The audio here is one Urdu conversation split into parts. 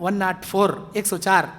104 104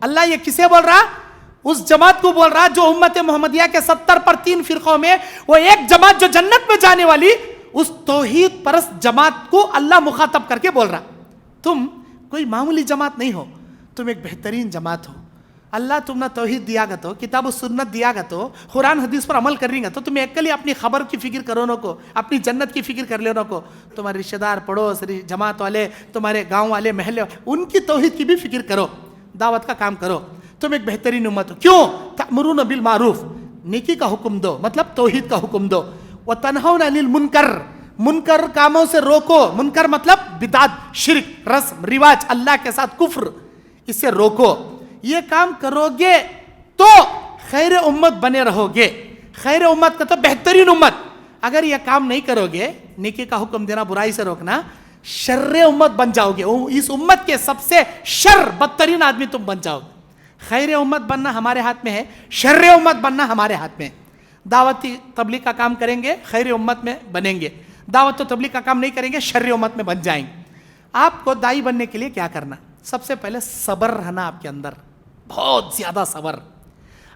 اللہ یہ کسے بول رہا؟ اس جماعت کو بول رہا جو امت محمدیہ کے 70 پر 3 فرقوں میں وہ ایک جماعت جو جنت میں جانے والی، اس توحید پرست جماعت کو اللہ مخاطب کر کے بول رہا تم کوئی معمولی جماعت نہیں ہو، تم ایک بہترین جماعت ہو. اللہ تم نہ توحید دیا گا تو، کتاب و سنت دیا گا تو، قرآن حدیث پر عمل کر رہی گا تو تمہیں اکلی اپنی خبر کی فکر کرو نو کو، اپنی جنت کی فکر کر لینا کو، تمہارے رشتہ دار پڑوس جماعت والے، تمہارے گاؤں والے محلے ان کی توحید کی بھی فکر کرو، دعوت کا کام کرو. تم ایک بہترین امت ہو. کیوں؟ تأمرون بالمعروف، نیکی کا حکم دو، مطلب توحید کا حکم دو. وتنہون عن المنکر، منکر کاموں سے روکو. منکر مطلب بدعت، شرک، رسم رواج، اللہ کے ساتھ کفر، اس سے روکو. یہ کام کرو گے تو خیر امت بنے رہو گے. خیر امت کا تو بہترین امت. اگر یہ کام نہیں کرو گے، نیکی کا حکم دینا، برائی سے روکنا، شر امت بن جاؤ گے. اس امت کے سب سے شر بدترین آدمی تم بن جاؤ گے. خیر امت بننا ہمارے ہاتھ میں ہے، شر امت بننا ہمارے ہاتھ میں ہے. دعوتی تبلیغ کا کام کریں گے، خیر امت میں بنیں گے. دعوت و تبلیغ کا کام نہیں کریں گے، شر امت میں بن جائیں گے. آپ کو دائی بننے کے لیے کیا کرنا؟ سب سے پہلے صبر رہنا آپ کے اندر، بہت زیادہ صبر.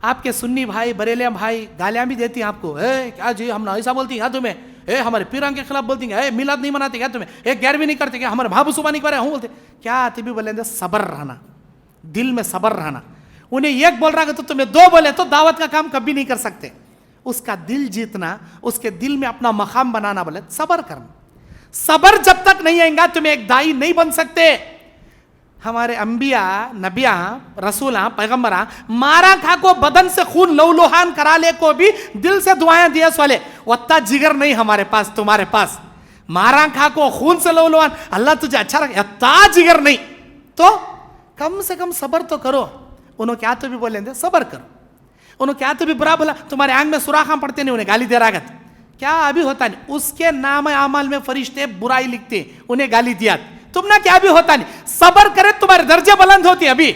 آپ کے سنی بھائی بریلیا بھائی گالیاں بھی دیتی ہیں آپ کو، کیا جی ہم ایسا بولتی ہیں تمہیں، ہمارے پیران کے خلاف بولتی ہیں، میلاد نہیں مناتے کیا تمہیں، گیروی نہیں کرتے کیا، ہمارے بھابو صبح نہیں کرے ہوں بولتے کیا. تبھی بولیں گے صبر رہنا، دل میں صبر رہنا. انہیں ایک بول رہا کہ تو تمہیں 2 بولے تو دعوت کا کام کبھی نہیں کر سکتے. اس کا دل جیتنا، اس کے دل میں اپنا مقام بنانا، بولے صبر کرنا. صبر جب تک نہیں آئے گا تمہیں ایک دائی نہیں بن سکتے. ہمارے انبیاء، نبیاں، رسولاں، پیغمبراں مارا کھا کو بدن سے خون لولوہان کرا لے کو بھی دل سے دعائیں دیا سوالے. وطا جگر نہیں ہمارے پاس، تمہارے پاس. مارا کھا کو خون سے لولوہان، اللہ تجھے اچھا رکھے، اتنا جگر نہیں تو کم سے کم صبر تو کرو. انہوں کیا تو بھی بولیں گے صبر کرو. انہوں کیا تو بھی برا بولا، تمہارے آنکھ میں سوراخاں پڑتے نہیں، انہیں گالی دے رہا گا کیا ابھی ہوتا نہیں. اس کے نام اعمال میں فرشتے برائی لکھتے، انہیں گالی دیا تم نہ کیا بھی ہوتا نہیں. صبر کرے تمہارے درجے بلند ہوتی. ابھی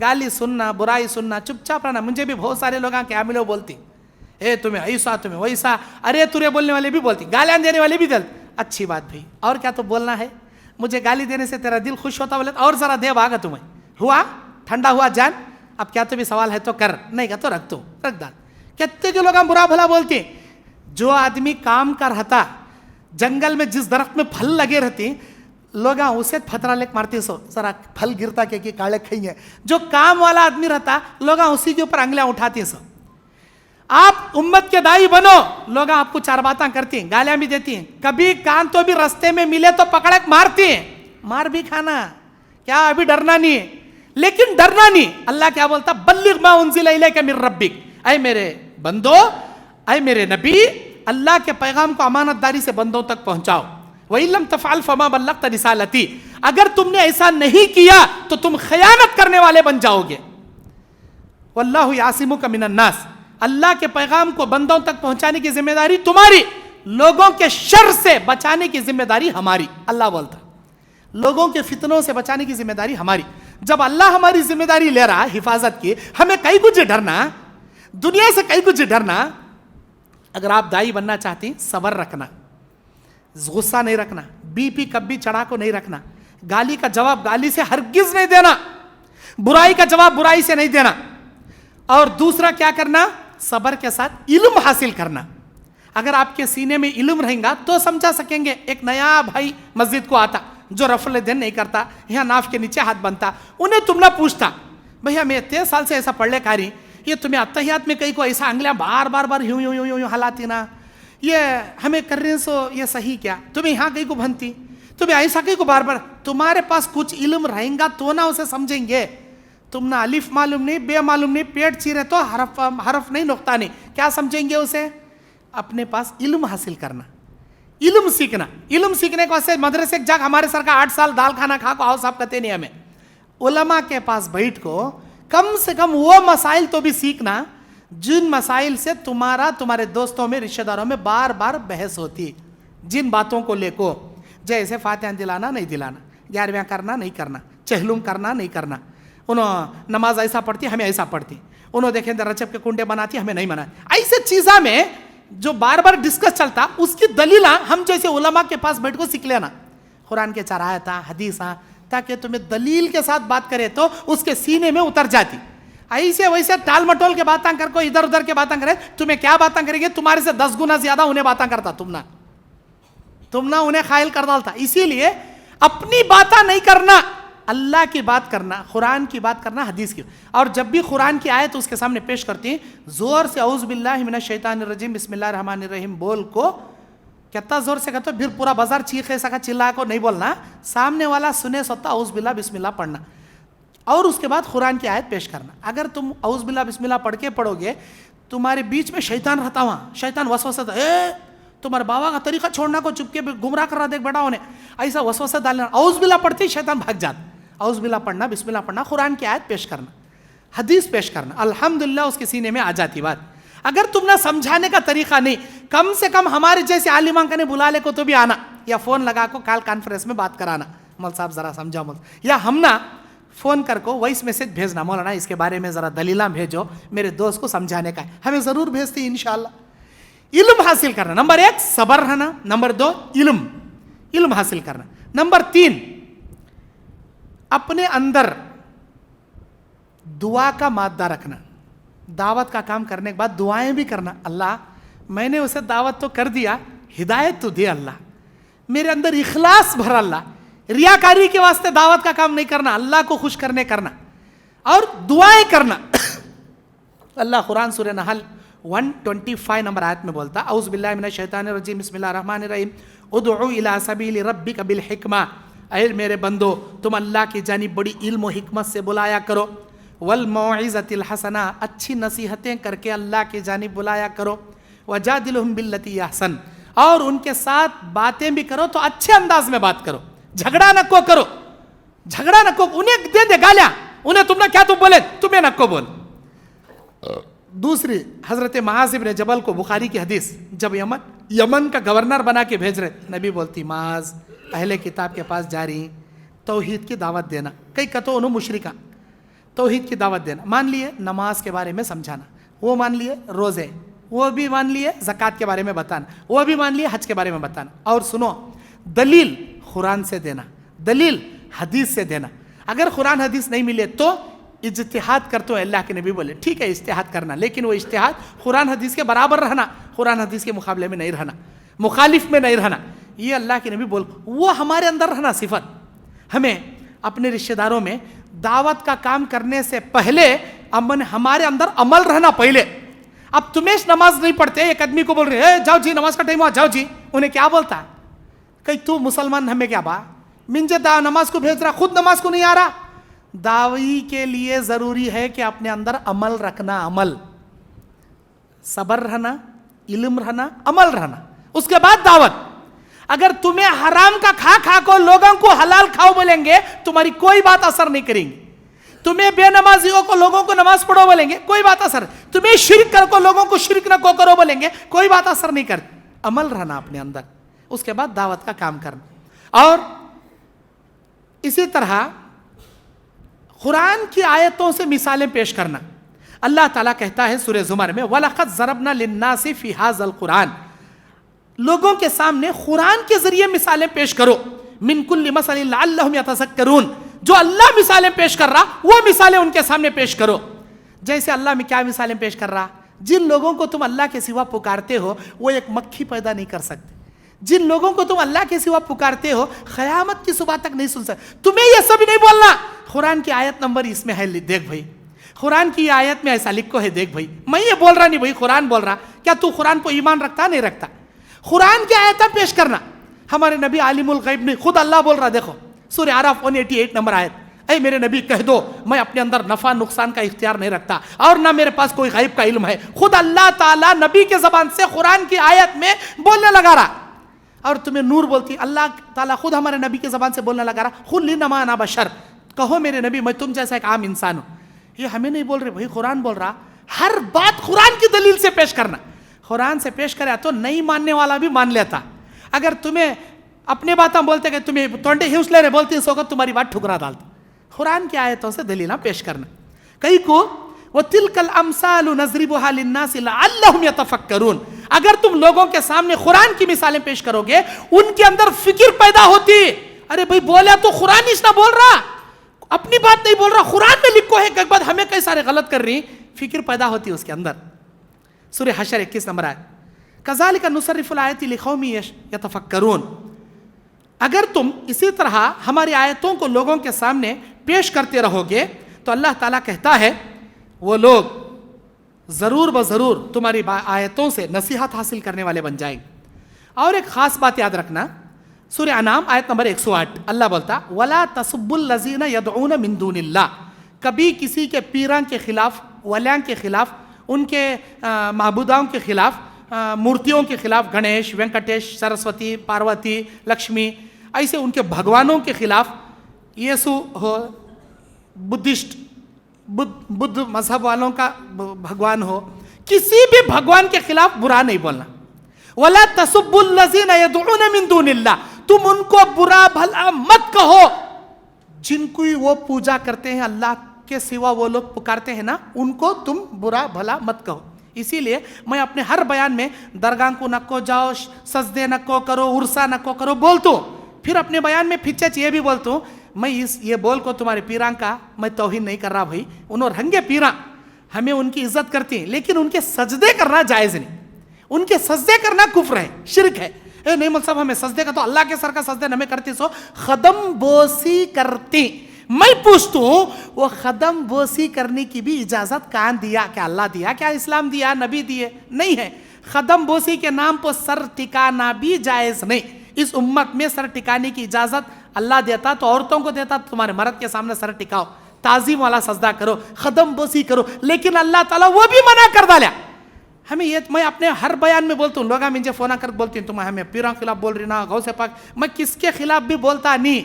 گالی سننا، برائی سننا، چپ چاپ رہنا. مجھے بھی بہت سارے لوگ کیا ملو بولتی تمہیں ایسا تمہیں ویسا، ارے تورے بولنے والے بھی بولتی، گالیاں دینے والے بھی دل. اچھی بات بھائی، اور کیا تو بولنا ہے. مجھے گالی دینے سے تیرا دل خوش ہوتا بولے اور ذرا دے بھاگا تمہیں ہوا ٹھنڈا ہوا جان. اب کیا تو بھی سوال ہے تو کر، نہیں کیا تو رکھ دو، رکھ دان. کتنے کے لوگ برا بھلا بولتے. جو آدمی کام کا رہتا، جنگل میں جس درخت میں پھل لگے رہتے لوگ اسے پھترا لے مارتے سو ذرا پھل گرتا کہ کاڑے کھائیں گے. جو کام والا آدمی رہتا لوگ اسی کے اوپر انگلیاں اٹھاتے سو. آپ امت کے دائی بنو، لوگ آپ کو 4 باتیں کرتی ہیں، گالیاں بھی دیتی ہیں. کبھی کان تو بھی رستے میں ملے تو پکڑ مارتی ہیں، مار بھی کھانا. کیا ابھی ڈرنا نہیں ہے، لیکن ڈرنا نہیں. اللہ کیا بولتا؟ بلغ ما انزل الیک من ربک، اے میرے بندو، اے میرے نبی، اللہ کے پیغام کو امانت داری سے بندوں تک پہنچاؤ. وَإِن لَمْ تَفْعَلْ فَمَا بَلَّغْتَ رِسَالَتِي، اگر تم نے ایسا نہیں کیا تو تم خیانت کرنے والے بن جاؤ گے. وَاللَّهُ يَعْصِمُكَ مِنَ النَّاسِ، اللہ کے پیغام کو بندوں تک پہنچانے کی ذمہ داری تمہاری، لوگوں کے شر سے بچانے کی ذمہ داری ہماری. اللہ بولتا لوگوں کے فتنوں سے بچانے کی ذمہ داری ہماری. جب اللہ ہماری ذمہ داری لے رہا حفاظت کی، ہمیں کئی کچھ ڈرنا، دنیا سے کئی کچھ ڈرنا. اگر آپ دائی بننا چاہتی صبر رکھنا، غصہ نہیں رکھنا، بی پی کبھی چڑھا کو نہیں رکھنا، گالی کا جواب گالی سے ہرگز نہیں دینا، برائی کا جواب برائی سے نہیں دینا. اور دوسرا کیا کرنا؟ صبر کے ساتھ علم حاصل کرنا. اگر آپ کے سینے میں علم رہیں گا تو سمجھا سکیں گے. ایک نیا بھائی مسجد کو آتا جو رفع دین نہیں کرتا، یہاں ناف کے نیچے ہاتھ بنتا، انہیں تم نہ پوچھتا بھیا میں 23 سال سے ایسا پڑھ لے کاری، یہ تمہیں اتحیات میں کئی کو ایسا انگلیاں بار بار بار یوں یوں یوں یوں ہلاتی نا، یہ ہمیں کر رہے سو یہ صحیح کیا، تمہیں یہاں کئی کو بنتی، تمہیں ایسا کئی کو بار بار. تمہارے پاس کچھ علم رہیں گا تو نہ اسے سمجھیں گے. تم نہ الف معلوم نہیں، بے معلوم نہیں، پیٹ چیرے تو حرف نہیں، نقطہ نہیں، کیا سمجھیں گے اسے؟ اپنے پاس علم حاصل کرنا، علم سیکھنا. علم سیکھنے کو ایسے مدرسے جاگ ہمارے سر کا 8 سال دال کھانا کھا کو آؤ صاحب کہتے نہیں. ہمیں علماء کے پاس بیٹھ کو کم سے کم وہ مسائل تو بھی سیکھنا جن مسائل سے تمہارے دوستوں میں، رشتہ داروں میں بار بار بحث ہوتی. جن باتوں کو لے کو، جیسے فاتحہ دلانا نہیں دلانا، 11ویں کرنا نہیں کرنا، چہلم کرنا نہیں کرنا. انہوں نماز ایسا پڑھتی، ہمیں ایسا پڑھتی. انہوں دیکھیں رچب کے کنڈے بناتی، ہمیں نہیں بناتی. ایسے چیزاں میں جو بار بار ڈسکس چلتا، اس کی دلیل ہم جیسے علماء کے پاس بیٹھ کو سیکھ لینا. قرآن کے 4 آیتاں، حدیثاں، تاکہ تمہیں دلیل کے ساتھ بات کرے تو اس کے سینے میں اتر جاتی. ایسے ویسے ٹال مٹول کے باتیں کر کو ادھر ادھر کے باتیں کرے, تمہیں کیا باتیں کریں گے, تمہارے سے 10 گنا زیادہ انہیں باتیں کرتا, تم نہ انہیں خائل کر ڈالتا. اسی لیے اپنی باتیں نہیں کرنا, اللہ کی بات کرنا, قرآن کی بات کرنا, حدیث کی. اور جب بھی قرآن کی آیت اس کے سامنے پیش کرتی ہیں, زور سے اعوذ باللہ من الشیطان الرجیم بسم اللہ الرحمن الرحیم بول کو, کتنا زور سے کہتے ہو, پھر پورا بازار چیخے سکا چلا کو نہیں بولنا, سامنے والا سنے سوتا اعوذ باللہ بسم اللہ پڑھنا, اور اس کے بعد قرآن کی آیت پیش کرنا. اگر تم اعوذ باللہ بسم اللہ پڑھ کے پڑھو گے, تمہارے بیچ میں شیطان رہتا, وہاں شیطان وسوسہ تمہارے بابا کا طریقہ چھوڑنا کو چپ کے گمراہ کر رہا, دیکھ بیٹا انہیں ایسا وسوسہ ڈالنا. اعوذ باللہ پڑھتے ہی شیطان بھاگ جاتا. اعوذ باللہ پڑھنا, بسم اللہ پڑھنا, قرآن کی آیت پیش کرنا, حدیث پیش کرنا, الحمدللہ اس کے سینے میں آ جاتی بات. اگر تم نے سمجھانے کا طریقہ نہیں, کم سے کم ہمارے جیسے عالمان کا نے بلا لے کو تو بھی آنا, یا فون لگا کو کال کانفرنس میں بات کرانا, مول صاحب ذرا سمجھا مول, یا ہم نا فون کر کو وائس میسج بھیجنا, مولانا اس کے بارے میں ذرا دلیلاں بھیجو, میرے دوست کو سمجھانے کا ہے, ہمیں ضرور بھیجتے ہیں انشاءاللہ. علم حاصل کرنا, نمبر 1 صبر رہنا, نمبر 2 علم حاصل کرنا, نمبر 3 اپنے اندر دعا کا مادہ رکھنا. دعوت کا کام کرنے کے بعد دعائیں بھی کرنا, اللہ میں نے اسے دعوت تو کر دیا, ہدایت تو دے اللہ, میرے اندر اخلاص بھر اللہ, ریاکاری کے واسطے دعوت کا کام نہیں کرنا, اللہ کو خوش کرنے کرنا, اور دعائیں کرنا. اللہ قرآن سورہ نحل 125 نمبر آیت میں بولتا, اعوذ باللہ من الشیطان الرجیم بسم اللہ الرحمن الرحیم ادعو الی سبیل ربک بالحکمہ, اے میرے بندو تم اللہ کی جانب بڑی علم و حکمت سے بلایا کرو, والموعظۃ الحسنہ, اچھی نصیحتیں کر کے اللہ کی جانب بلایا کرو, وجادلہم باللتی احسن, اور ان کے ساتھ باتیں بھی کرو تو اچھے انداز میں بات کرو, جھگڑا نہ کو کرو, جھگڑا نہ کو, انہیں دے گالیاں, انہیں تم نے کیا تم بولے, تمہیں نہ کو بول. دوسری حضرت معاذ بن جبل کو, بخاری کی حدیث, جب یمن کا گورنر بنا کے بھیج رہے, نبی بولتی معاذ اہل کتاب کے پاس جا رہی, توحید کی دعوت دینا, کئی کتو انہوں مشرکہ, توحید کی دعوت دینا, مان لیے نماز کے بارے میں سمجھانا, وہ مان لیے روزے, وہ بھی مان لیے زکوٰۃ کے بارے میں بتانا, وہ بھی مان لیے حج کے بارے میں بتانا, اور سنو دلیل قرآن سے دینا, دلیل حدیث سے دینا. اگر قرآن حدیث نہیں ملے تو اجتہاد کرتے ہو, اللہ کے نبی بولے ٹھیک ہے اجتہاد کرنا, لیکن وہ اجتہاد قرآن حدیث کے برابر رہنا, قرآن حدیث کے مقابلے میں نہیں رہنا, مخالف میں نہیں رہنا, یہ اللہ کے نبی بول, وہ ہمارے اندر رہنا صفت. ہمیں اپنے رشتہ داروں میں دعوت کا کام کرنے سے پہلے ہمارے اندر عمل رہنا پہلے. اب تمہیں نماز نہیں پڑھتے, ایک آدمی کو بول رہے جاؤ جی نماز کا ٹائم ہوا, جاؤ جی, انہیں کیا بولتا ہے, کہ تو مسلمان ہمیں کیا با, منجے نماز کو بھیج رہا, خود نماز کو نہیں آ رہا. دعوی کے لیے ضروری ہے کہ اپنے اندر عمل رکھنا, عمل, صبر رہنا, علم رہنا, عمل رہنا, اس کے بعد دعوت. اگر تمہیں حرام کا کھا کو لوگوں کو حلال کھاؤ بولیں گے, تمہاری کوئی بات اثر نہیں کریں گی. تمہیں بے نمازیوں کو لوگوں کو نماز پڑھو بولیں گے, کوئی بات اثر. تمہیں شرک کر کو لوگوں کو شرک نہ کو کرو بولیں گے, کوئی بات اثر نہیں کرتی. عمل رہنا اپنے اندر, اس کے بعد دعوت کا کام کرنا. اور اسی طرح قرآن کی آیتوں سے مثالیں پیش کرنا. اللہ تعالیٰ کہتا ہے سورہ زمر میں, وَلَقَدْ ضَرَبْنَا لِلنَّاسِ فِي هَذَا الْقُرْآنِ, لوگوں کے سامنے قرآن کے ذریعے مثالیں پیش کرو, مِن كُلِّ مَثَلٍ لَعَلَّهُمْ يَتَذَكَّرُونَ, جو اللہ مثالیں پیش کر رہا وہ مثالیں ان کے سامنے پیش کرو. جیسے اللہ میں کیا مثالیں پیش کر رہا, جن لوگوں کو تم اللہ کے سوا پکارتے ہو وہ ایک مکھی پیدا نہیں کر سکتے, جن لوگوں کو تم اللہ کے سوا پکارتے ہو قیامت کی صبح تک نہیں سن سکتے. تمہیں یہ سب نہیں بولنا, قرآن کی آیت نمبر اس میں ہے, دیکھ بھائی قرآن کی آیت میں ایسا لکھو ہے, دیکھ بھائی میں یہ بول رہا نہیں بھائی, قرآن بول رہا, کیا تو قرآن کو ایمان رکھتا نہیں رکھتا. قرآن کی آیتیں پیش کرنا, ہمارے نبی عالم الغیب نہیں, خود اللہ بول رہا, دیکھو سورہ اعراف 188 نمبر آیت, اے میرے نبی کہہ دو میں اپنے اندر نفع نقصان کا اختیار نہیں رکھتا اور نہ میرے پاس کوئی غیب کا علم ہے. خود اللہ تعالیٰ نبی کے زبان سے قرآن کی آیت میں بولنے لگا رہا, اور تمہیں نور بولتی, اللہ تعالیٰ خود ہمارے نبی کے زبان سے بولنے لگا رہا, قل انما انا بشر, کہو میرے نبی میں تم جیسا ایک عام انسان ہوں. یہ ہمیں نہیں بول رہے بھائی, قرآن بول رہا. ہر بات قرآن کی دلیل سے پیش کرنا, قرآن سے پیش کرے تو نہیں ماننے والا بھی مان لیتا. اگر تمہیں اپنے باتیں بولتے کہ تمہیں تونڈے ہیوس لے رہے بولتی اس وقت تمہاری بات ٹھکرا ڈالتا. قرآن کی آیتوں سے دلیلیں پیش کرنا. کئی کو وَتِلْكَ الْأَمْثَالُ نَضْرِبُهَا لِلنَّاسِ لَعَلَّهُمْ يَتَفَكَّرُونَ, اگر تم لوگوں کے سامنے قرآن کی مثالیں پیش کرو گے ان کے اندر فکر پیدا ہوتی, ارے بھائی بولے تو قرآن نہ بول رہا, اپنی بات نہیں بول رہا, قرآن میں لکھو ہے کہ بعد ہمیں کئی سارے غلط کر رہی, فکر پیدا ہوتی ہے اس کے اندر. سورہ حشر 21 نمبر آیت. کذالک نصرف الآیات لقوم یتفکرون. اگر تم اسی طرح ہماری آیتوں کو لوگوں کے سامنے پیش کرتے رہو گے تو اللہ تعالیٰ کہتا ہے وہ لوگ ضرور بضرور تمہاری آیتوں سے نصیحت حاصل کرنے والے بن جائیں. اور ایک خاص بات یاد رکھنا, سورہ انعام آیت نمبر 108 اللہ بولتا وَلَا تَسُبُّ الَّذِينَ يَدْعُونَ مِن دُونِ اللَّهِ. کبھی کسی کے پیران کے خلاف, ولیان کے خلاف, ان کے معبوداؤں کے خلاف, مورتیوں کے خلاف, گنیش, وینکٹیش, سرسوتی, پاروتی, لکشمی, ایسے ان کے بھگوانوں کے خلاف, یسوع ہو, بدھسٹ بدھ مذہب والوں کا بھگوان ہو, کسی بھی بھگوان کے خلاف برا نہیں بولنا. وَلَا تَسُبُّ الَّذِينَ يَدْعُونَ مِن دُونِ اللَّهِ. تم ان کو برا بھلا مت کہو جن کو وہ پوجا کرتے ہیں, اللہ کے سوا وہ لوگ پکارتے ہیں نا, ان کو تم برا بھلا مت کہو. اسی لیے میں اپنے ہر بیان میں درگاہ کو نہ کو جاؤ, سجدے نہ کو کرو, عرصہ نہ کو کرو بولتا ہوں. پھر اپنے بیان میں پھر یہ بھی بولتا ہوں میں یہ بول کو تمہارے پیران کا میں توہین نہیں کر رہا بھائی, انہوں رنگے پیران ہمیں ان کی عزت کرتی ہیں, لیکن ان کے سجدے کرنا جائز نہیں. ان کے سجدے کرنا کفر ہے, شرک ہے. اے نہیں مول صاحب ہمیں سجدے کا تو اللہ کے سر کا سجدے ہمیں کرتی سو خدم بوسی کرتی. میں پوچھتا ہوں وہ خدم بوسی کرنے کی بھی اجازت کہاں دیا؟ کیا اللہ دیا؟ کیا اسلام دیا؟ نبی دیے؟ نہیں ہے. خدم بوسی کے نام پر سر ٹکانا بھی جائز نہیں. اس امت میں سر ٹکانے کی اجازت اللہ دیتا تو عورتوں کو دیتا, تمہارے مرد کے سامنے سر ٹکاؤ, تعظیم والا سجدہ کرو, خدم بوسی کرو, لیکن اللہ تعالیٰ وہ بھی منع کر ڈالا. ہمیں یہ میں اپنے ہر بیان میں بولتا ہوں, لوگ مجھے فون کر بولتے ہیں تم ہمیں پیران کے خلاف بول رہی نا, غوث پاک. میں کس کے خلاف بھی بولتا نہیں,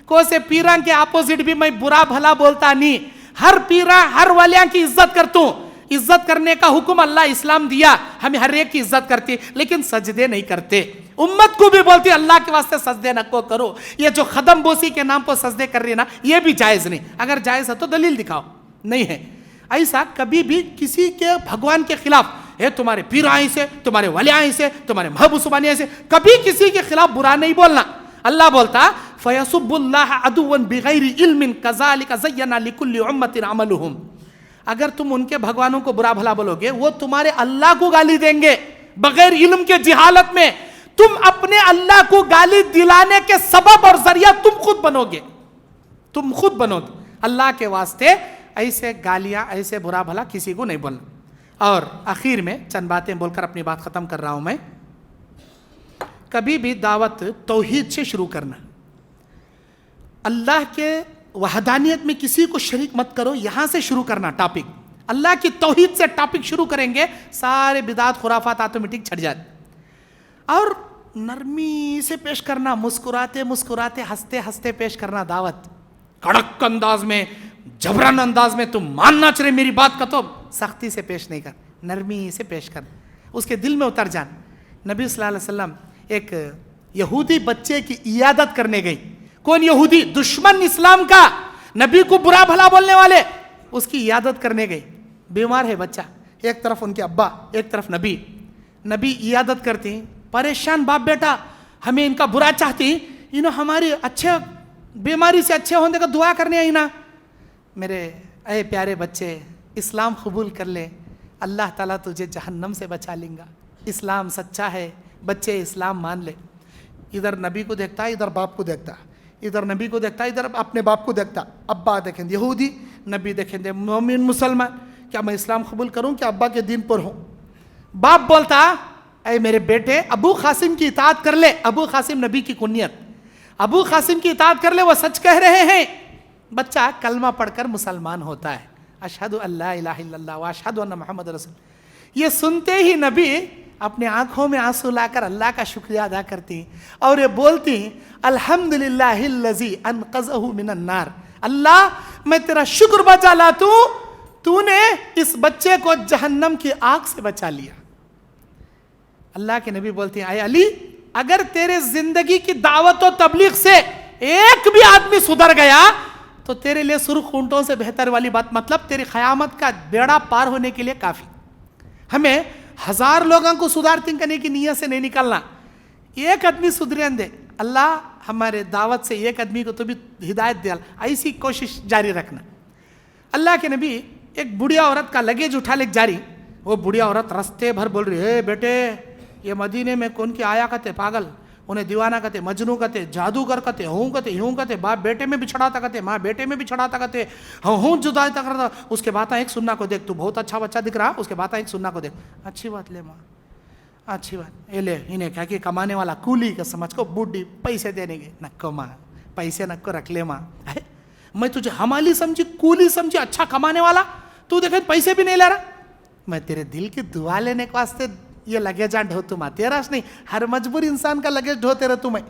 کو سے پیران کے اپوزٹ بھی میں برا بھلا بولتا نہیں. ہر پیران ہر ولیاں کی عزت کرتا ہوں. عزت کرنے کا حکم اللہ اسلام دیا, ہمیں ہر ایک کی عزت کرتی, لیکن سجدے نہیں کرتے. امت کو بھی بولتی اللہ کے واسطے سجدے نہ کو کرو. یہ جو خدم بوسی کے نام پر سجدے کر رہی ہے نا, یہ بھی جائز نہیں. اگر جائز ہے تو دلیل دکھاؤ. نہیں ہے ایسا کبھی بھی کسی کے بھگوان کے خلاف, اے تمہارے پیرائیں سے, تمہارے ولیائیں سے, تمہارے محبوب سبحانیہ سے کبھی کسی کے خلاف برا نہیں بولنا. اللہ بولتا فَيَسُبُّ اللَّهَ عَدُوًا بِغَيْرِ عِلْمٍ كَذَلِكَ زَيَّنَا لِكُلِّ أُمَّةٍ عَمَلُهُمْ. اگر تم ان کے بھگوانوں کو برا بھلا بولو گے, وہ تمہارے اللہ کو گالی دیں گے بغیر علم کے, جہالت میں. تم اپنے اللہ کو گالی دلانے کے سبب اور ذریعہ تم خود بنو گے, تم خود بنو گے. اللہ کے واسطے ایسے گالیاں, ایسے برا بھلا کسی کو نہیں بولنا. اور آخر میں چند باتیں بول کر اپنی بات ختم کر رہا ہوں. میں کبھی بھی دعوت توحید سے شروع کرنا, اللہ کے وحدانیت میں کسی کو شریک مت کرو, یہاں سے شروع کرنا ٹاپک. اللہ کی توحید سے ٹاپک شروع کریں گے, سارے بدعات خرافات آٹومیٹک چھٹ جاتے. اور نرمی سے پیش کرنا, مسکراتے مسکراتے ہنستے ہنستے پیش کرنا دعوت. کڑک انداز میں, جبران انداز میں تم ماننا چاہے میری بات کا, تو سختی سے پیش نہیں کر, نرمی سے پیش کر, اس کے دل میں اتر جان. نبی صلی اللہ علیہ وسلم ایک یہودی بچے کی عیادت کرنے گئی. کون یہودی؟ دشمن اسلام کا, نبی کو برا بھلا بولنے والے, اس کی عیادت کرنے گئی. بیمار ہے بچہ, ایک طرف ان کے ابا, ایک طرف نبی. نبی عیادت کرتی, پریشان باپ بیٹا, ہمیں ان کا برا چاہتی, انہوں ہماری اچھے بیماری سے اچھے ہونے کا دعا کرنے آئی نا. میرے اے پیارے بچے, اسلام قبول کر لے, اللہ تعالیٰ تجھے جہنم سے بچا لیں گا. اسلام سچا ہے, بچے اسلام مان لے. ادھر نبی کو دیکھتا, ادھر باپ کو دیکھتا, ادھر نبی کو دیکھتا, ادھر اپنے باپ کو دیکھتا. ابا دیکھیں گے یہودی, نبی دیکھیں گے مومن مسلمان. کیا میں اسلام قبول کروں, کیا ابا کے دین پر ہوں؟ باپ بولتا اے میرے بیٹے ابو قاسم کی اطاعت کر لے. ابو قاسم نبی کی کنیت, ابو قاسم کی اطاعت کر لے, وہ سچ کہہ رہے ہیں. بچہ کلمہ پڑھ کر مسلمان ہوتا ہے, اشہد ان لا الہ الا اللہ و اشہد ان محمد رسول. یہ سنتے ہی نبی اپنے آنکھوں میں آنسو لا کر اللہ کا شکریہ ادا کرتی اور یہ بولتی الحمدللہ الذی انقذہ من النار. اللہ میں تیرا شکر بچا لاتا ہوں, تو نے اس بچے کو جہنم کی آگ سے بچا لیا. اللہ کے نبی بولتے ہیں اے علی, اگر تیرے زندگی کی دعوت و تبلیغ سے ایک بھی آدمی سدھر گیا تو تیرے لیے سرخ اونٹوں سے بہتر والی بات, مطلب تیری قیامت کا بیڑا پار ہونے کے لیے کافی. ہمیں 1000 لوگوں کو سدھارتی کرنے کی نیت سے نہیں نکلنا. ایک آدمی سدھریں دے, اللہ ہمارے دعوت سے ایک آدمی کو تو بھی ہدایت دیا، ایسی کوشش جاری رکھنا۔ اللہ کے نبی ایک بڑھیا عورت کا لگیج اٹھا لے جاری، وہ بڑھیا عورت رستے بھر بول رہی ہے بیٹے یہ مدینے میں کون کی آیا کہتے پاگل، انہیں دیوانہ کہتے، مجنو کہتے، جادوگر کہتے، ہوں کہتے، یوں کہتے، باپ بیٹے میں بچھڑاتا کہتے، ماں بیٹے میں بچھڑاتا کہتے، ہوں جدائی کرتا، اس کے باتیں ایک سننا کو دیکھ، تو بہت اچھا بچہ دکھ رہا، اس کے باتیں ایک سننا کو دیکھ، اچھی بات لے ماں، اچھی بات یہ لے، انہیں کہا کہ کمانے والا کولی کا سمجھ کو، بوڈھی پیسے دینے گے، نکو ماں پیسے نکو رکھ لے ماں، میں تجھے حمالی سمجھی، کولی سمجھی، اچھا کمانے والا، تو دیکھے پیسے بھی نہیں لے رہا، میں تیرے دل کی دعا لینے کے واسطے یہ لگیجاں ڈھوتوں ماں، تیرا نہیں، ہر مجبور انسان کا لگیج ڈھوتے رہتوں میں،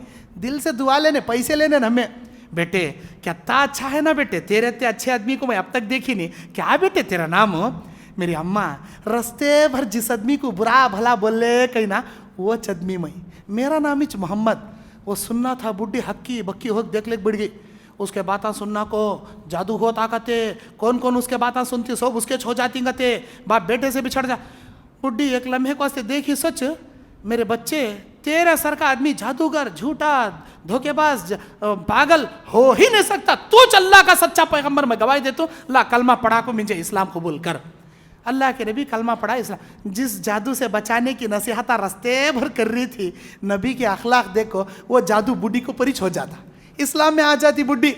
دل سے دعا لینے، پیسے لینے ہمیں، بیٹے کیا تا اچھا ہے نا بیٹے، تیرے تے اچھے آدمی کو میں اب تک دیکھی نہیں، کیا بیٹے تیرا نام ہو؟ میری اماں رستے بھر جس آدمی کو برا بھلا بول لے کہیں نا وہ چدمی میں، میرا نام ہی محمد، وہ سننا تھا بڈھی ہکی بکی ہو دیکھ لے بڑھ گئی، اس کے باتاں سننا کو جادو ہوتا کہتے، کون کون اس کے باتاں سنتی، سب اس کے چھو جاتی کہتے، باپ بیٹے سے بچھڑ جا، بڈھی ایک لمحے کو واسطے دیکھی سچ میرے بچے تیرے سر کا آدمی جادوگر جھوٹا دھوکے باز پاگل ہو ہی نہیں سکتا، تو اللہ کا سچا پیغمبر، میں گواہی دیتا ہوں، اللہ کلمہ پڑھا کو مجھے اسلام قبول کر۔ اللہ کے نبی کلمہ پڑھا اسلام، جس جادو سے بچانے کی نصیحتہ رستے بھر کر رہی تھی، نبی کے اخلاق دیکھو، وہ جادو بڈھی کو پریچ ہو جاتا، اسلام میں آ جاتی بڈھی۔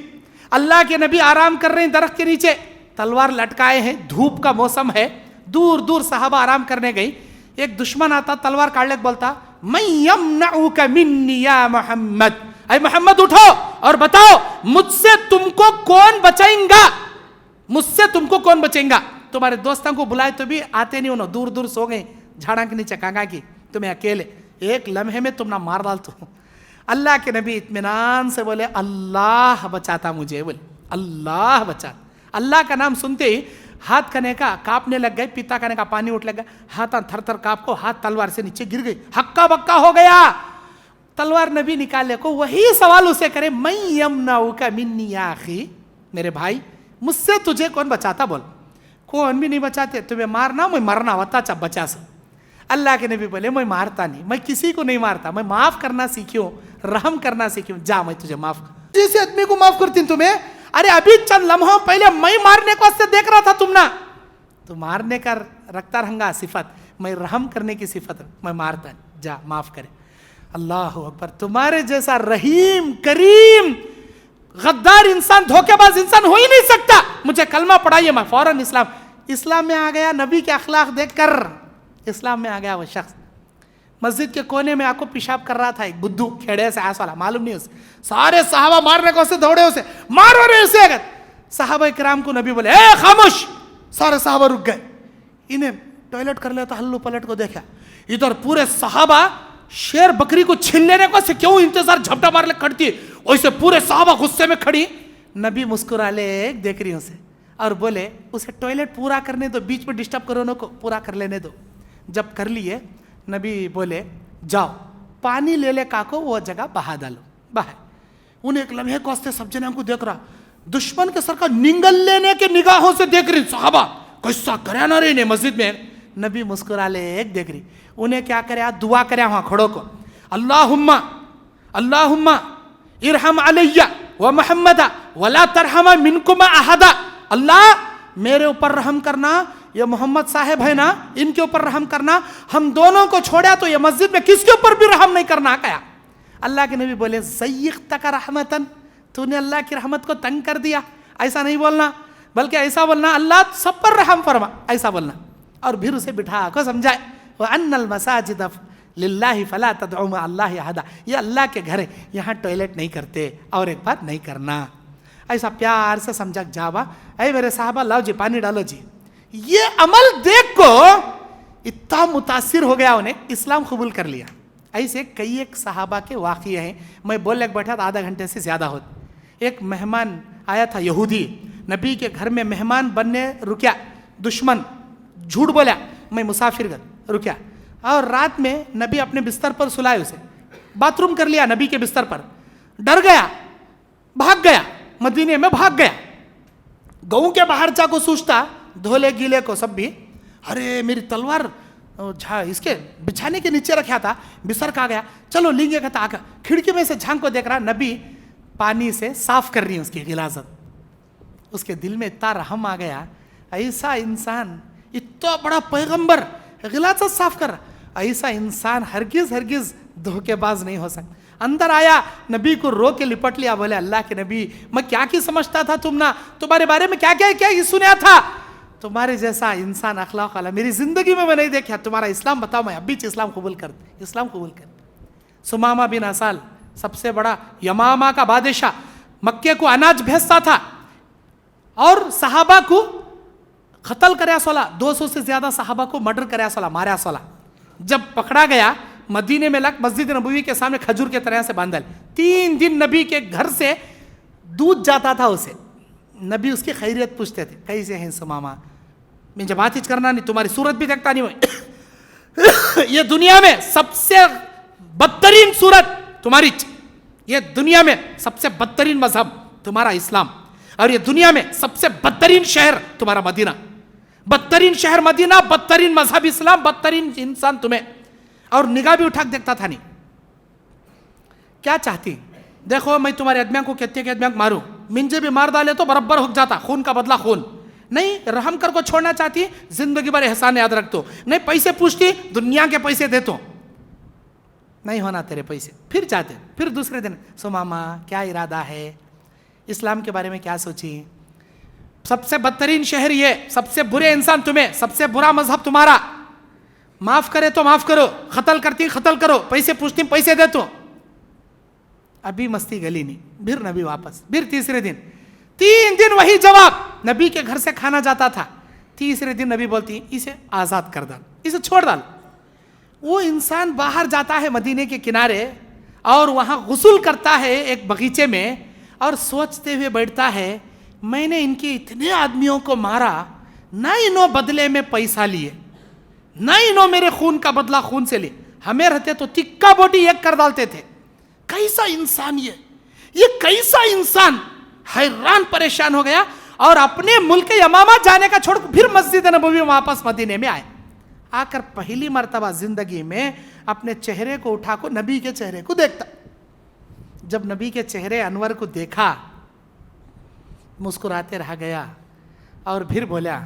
اللہ کے نبی آرام کر رہے ہیں درخت کے نیچے، تلوار لٹکائے ہیں، دھوپ کا موسم ہے، دور دور صحابہ آرام کرنے گئی، ایک دشمن آتا تلوار کاٹ لے بولتا من یمنعک منی یا محمد، اے محمد اٹھو اور بتاؤ مجھ سے تم کو کون بچائیں گا، مجھ سے تم کو کون بچائیں گا، تمہارے دوستوں کو بلائے تو بھی آتے نہیں، انہوں دور دور سو گئے جھاڑا کے نیچے، کانگا کی تمہیں اکیلے، ایک لمحے میں تم نہ مار ڈالتا ہوں۔ اللہ کے نبی اطمینان سے بولے اللہ بچاتا مجھے، بولے اللہ بچاتا، اللہ کا نام سنتے ہی ہاتھ کنے کا کاپنے لگ گئے، پیتا کنے کا پانی اٹھ لگ گیا، ہاتھ تھر تھر کاپ کو، ہاتھ تلوار سے نیچے گر گئی، ہکا بکا ہو گیا، تلوار نبی نکالے کو وہی سوال اسے کرے من یمنعک منی یا اخی، میرے بھائی مجھ سے تجھے کون بچاتا، بول کون بھی نہیں بچاتے، تمہیں مارنا میں مرنا ہوتا چب بچا سا۔ اللہ کے نبی بولے میں مارتا نہیں، میں کسی کو نہیں مارتا، میں معاف کرنا سیکھوں، رحم کرنا سیکھوں، جا میں تجھے معاف جس آدمی کو معاف کرتی ہوں تمہیں، ارے ابھی چند لمحوں پہلے میں مارنے کو واسطے دیکھ رہا تھا تم نا، تو مارنے کا رکھتا رہنگا صفت، میں رحم کرنے کی صفت، میں مارتا جا معاف کرے۔ اللہ اکبر، تمہارے جیسا رحیم کریم غدار انسان دھوکے باز انسان ہو ہی نہیں سکتا، مجھے کلمہ پڑھائیے، میں فوراً اسلام میں آ گیا، نبی کے اخلاق دیکھ کر اسلام میں آ گیا وہ شخص۔ مسجد کے کونے میں آ کو پیشاب کر رہا تھا ایک بدھو کھیڑے سے آس والا، معلوم نہیں اسے، سارے صحابہ مارنے کو اسے دوڑے، اسے مارو رہے اسے، اگر صحابہ کرام کو نبی بولے اے خاموش، سارے صحابہ رک گئے، انہیں ٹوائلٹ کر لیا تو ہلو پلٹ کو دیکھا، ادھر پورے صحابہ شیر بکری کو چھین لینے کو سے کیوں انتظار جھپٹا مار لے کھڑتی ہے، ویسے پورے صحابہ غصے میں کھڑی، نبی مسکرا لے دیکھ رہی اسے اور بولے اسے ٹوائلٹ پورا کرنے دو، بیچ میں ڈسٹرب کرو نہ کو، پورا کر لینے دو۔ جب کر لیے نبی بولے جاؤ پانی لے لے کاکو وہ جگہ بہا ڈالو، بہا۔ انہیں ایک لمحے کو واسطے سب جنوں کو دیکھ رہا، دشمن کے سر کا نگل لینے کے نگاہوں سے دیکھ رہی صحابہ، کیسا کریا نہ رہی نے مسجد میں، نبی مسکرا لے ایک دیکھ رہی، انہیں کیا کریا دعا کریا وہاں کھڑوں کو، اللہم ارحم علی و محمد ولا ترحم منکم احد، اللہ میرے اوپر رحم کرنا، یہ محمد صاحب ہے نا ان کے اوپر رحم کرنا، ہم دونوں کو چھوڑا تو یہ مسجد میں کس کے اوپر بھی رحم نہیں کرنا، کیا اللہ کے نبی بولے زیقتک رحمتن، تو نے اللہ کی رحمت کو تنگ کر دیا، ایسا نہیں بولنا بلکہ ایسا بولنا اللہ سب پر رحم فرما، ایسا بولنا، اور پھر اسے بٹھا کو سمجھائے وَأَنَّ الْمَسَاجِدَ لِلَّهِ فَلَا تَدْعُوا مَعَ اللَّهِ أَحَدًا، یہ اللہ کے گھر ہے، یہاں ٹوائلٹ نہیں کرتے، اور ایک بات نہیں کرنا، ایسا پیار سے سمجھا جاوا، اے میرے صحابہ لاؤ جی پانی ڈالو جی، یہ عمل دیکھ کو اتنا متاثر ہو گیا، انہیں اسلام قبول کر لیا۔ ایسے کئی ایک صحابہ کے واقعے ہیں، میں بولنے کے بیٹھا تھا آدھا گھنٹے سے زیادہ ہوتا۔ ایک مہمان آیا تھا یہودی، نبی کے گھر میں مہمان بننے رکیا، دشمن جھوٹ بولا میں مسافر رکیا، اور رات میں نبی اپنے بستر پر سلائے، اسے باتھ روم کر لیا نبی کے بستر پر، ڈر گیا بھاگ گیا، مدینے میں بھاگ گیا، گاؤں کے باہر جا کو سوچتا دھولے گیلے کو سب بھی، ارے میری تلوار اس کے بچھانے کے نیچے رکھا تھا, بسر کھا گیا, چلو لیں گے, کہتا آ کھڑکی میں سے جھانک کو دیکھ رہا, نبی پانی سے صاف کر رہی ہیں اس کی غلاظت. اس کے دل میں اتنا رحم آ گیا, ایسا انسان, اتنا بڑا پیغمبر غلاظت صاف کر رہا, ایسا انسان ہرگز ہرگز دھوکے باز نہیں ہو سکتا. اندر آیا, نبی کو رو کے لپٹ لیا, بولے اللہ کے نبی میں کیا سمجھتا تھا, تمہارے بارے میں کیا یہ سنیا تھا, تمہارے جیسا انسان اخلاق والا میری زندگی میں نہیں دیکھا, تمہارا اسلام بتاؤ, میں ابھی اسلام قبول کر دوں, اسلام قبول کر. سمامہ بن اسال سب سے بڑا یمامہ کا بادشاہ, مکے کو اناج بھیجتا تھا اور صحابہ کو قتل کریا سولا, 200 سے زیادہ صحابہ کو مرڈر کریا سولا, ماریا سولا. جب پکڑا گیا مدینے میں لگ مسجد نبوی کے سامنے کھجور کے طرح سے باندھل, 3 دن نبی کے گھر سے دودھ جاتا تھا اسے. نبی اس کی خیریت پوچھتے تھے, کیسے ہیں سمامہ, مجھے بات ہی کرنا نہیں, تمہاری صورت بھی دیکھتا نہیں ہوئی, یہ دنیا میں سب سے بدترین صورت تمہاری, یہ دنیا میں سب سے بدترین مذہب تمہارا اسلام, اور یہ دنیا میں سب سے بدترین شہر تمہارا مدینہ, بدترین شہر مدینہ, بدترین مذہب اسلام, بدترین انسان تمہیں. اور نگاہ بھی اٹھا کے دیکھتا تھا نہیں. کیا چاہتی, دیکھو میں تمہارے ادمیاں کو کہتے کہ ادمیاں کو ماروں, منجے بھی مار ڈالے تو برابر ہو جاتا, خون کا بدلہ خون. نہیں, رحم کر کو چھوڑنا چاہتی, زندگی بھر احسان یاد رکھ تو. نہیں پیسے پوچھتی, دنیا کے پیسے دے تو, نہیں ہونا تیرے پیسے. پھر جاتے, پھر دوسرے دن, سمامہ کیا ارادہ ہے, اسلام کے بارے میں کیا سوچی, سب سے بدترین شہر یہ, سب سے برے انسان تمہیں, سب سے برا مذہب تمہارا, معاف کرے تو معاف کرو, قتل کرتی قتل کرو, پیسے پوچھتی پیسے دے تو. ابھی مستی گلی نہیں, پھر نبی واپس, پھر تیسرے دن, 3 دن وہی جواب. نبی کے گھر سے کھانا جاتا تھا, تیسرے دن نبی بولتی اسے آزاد کر ڈال, اسے چھوڑ ڈال. وہ انسان باہر جاتا ہے مدینے کے کنارے اور وہاں غسل کرتا ہے ایک باغیچے میں, اور سوچتے ہوئے بیٹھتا ہے, میں نے ان کے اتنے آدمیوں کو مارا, نہ انہوں بدلے میں پیسہ لیے, نہ انہوں میرے خون کا بدلہ خون سے لیے, ہمیں رہتے تو تکا بوٹی ایک کر ڈالتے تھے. کیسا انسان یہ کیسا انسان, حیران پریشان ہو گیا, اور اپنے ملک یمامہ جانے کا چھوڑ پھر مسجد نبوی واپس مدینے میں آئے. آ کر پہلی مرتبہ زندگی میں اپنے چہرے کو اٹھا کو نبی کے چہرے کو دیکھتا. جب نبی کے چہرے انور کو دیکھا, مسکراتے رہ گیا, اور پھر بولا,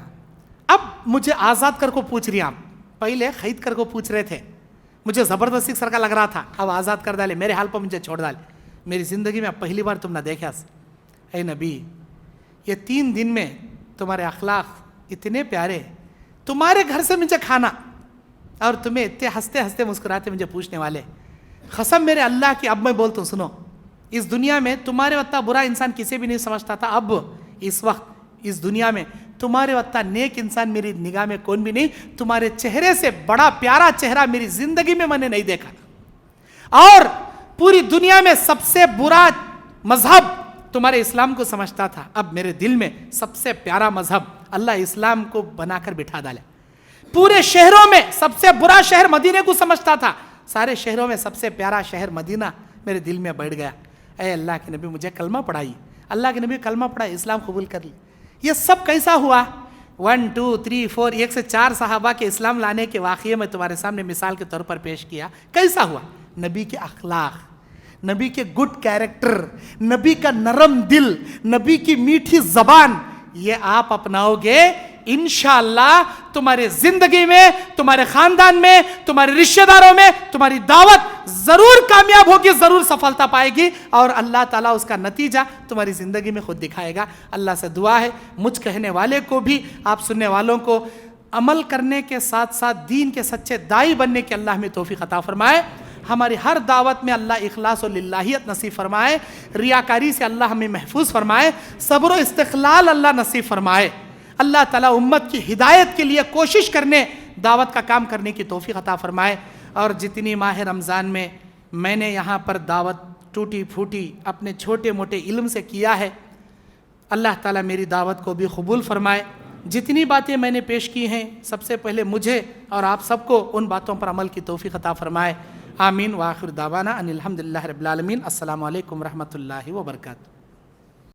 اب مجھے آزاد کر کو پوچھ رہی, آپ پہلے خرید کر کو پوچھ رہے تھے, مجھے زبردستی سر کا لگ رہا تھا, اب آزاد کر ڈالے, میرے حال پر مجھے چھوڑ ڈالے, میری زندگی میں اب پہلی بار تم نے دیکھا. اے نبی, یہ 3 دن میں تمہارے اخلاق اتنے پیارے, تمہارے گھر سے مجھے کھانا, اور تمہیں اتنے ہنستے ہنستے مسکراتے مجھے پوچھنے والے, قسم میرے اللہ کی, اب میں بولتا ہوں سنو, اس دنیا میں تمہارے اتنا برا انسان کسی بھی نہیں سمجھتا تھا, اب اس وقت اس دنیا میں تمہارے اتنا نیک انسان میری نگاہ میں کون بھی نہیں. تمہارے چہرے سے بڑا پیارا چہرہ میری زندگی میں نے نہیں دیکھا, اور پوری دنیا میں سب سے برا مذہب تمہارے اسلام کو سمجھتا تھا, اب میرے دل میں سب سے پیارا مذہب اللہ اسلام کو بنا کر بٹھا ڈالے. پورے شہروں میں سب سے برا شہر مدینے کو سمجھتا تھا, سارے شہروں میں سب سے پیارا شہر مدینہ میرے دل میں بیٹھ گیا. اے اللہ کے نبی, مجھے کلمہ پڑھائی, اللہ کے نبی کلمہ پڑھائی, اسلام قبول کر لی. یہ سب کیسا ہوا؟ 1 2 3 4 1 سے 4 صحابہ کے اسلام لانے کے واقعے میں تمہارے سامنے مثال کے طور پر پیش کیا. کیسا ہوا؟ نبی کے اخلاق, نبی کے گڈ کیریکٹر, نبی کا نرم دل, نبی کی میٹھی زبان, یہ آپ اپناؤ گے انشاءاللہ تمہارے زندگی میں, تمہارے خاندان میں, تمہارے رشتہ داروں میں تمہاری دعوت ضرور کامیاب ہوگی, ضرور سفلتا پائے گی, اور اللہ تعالیٰ اس کا نتیجہ تمہاری زندگی میں خود دکھائے گا. اللہ سے دعا ہے مجھ کہنے والے کو بھی, آپ سننے والوں کو, عمل کرنے کے ساتھ ساتھ دین کے سچے دائی بننے کے اللہ ہمیں توفیق عطا فرمائے. ہماری ہر دعوت میں اللہ اخلاص و للہیت نصیب فرمائے, ریاکاری سے اللہ ہمیں محفوظ فرمائے, صبر و استقلال اللہ نصیب فرمائے. اللہ تعالیٰ امت کی ہدایت کے لیے کوشش کرنے, دعوت کا کام کرنے کی توفیق عطا فرمائے. اور جتنی ماہ رمضان میں نے یہاں پر دعوت ٹوٹی پھوٹی اپنے چھوٹے موٹے علم سے کیا ہے, اللہ تعالیٰ میری دعوت کو بھی قبول فرمائے. جتنی باتیں میں نے پیش کی ہیں, سب سے پہلے مجھے اور آپ سب کو ان باتوں پر عمل کی توفیق عطا فرمائے. آمین. وآخر دعوانا ان الحمدللہ رب العالمین. السلام علیکم ورحمۃ اللہ وبرکاتہ.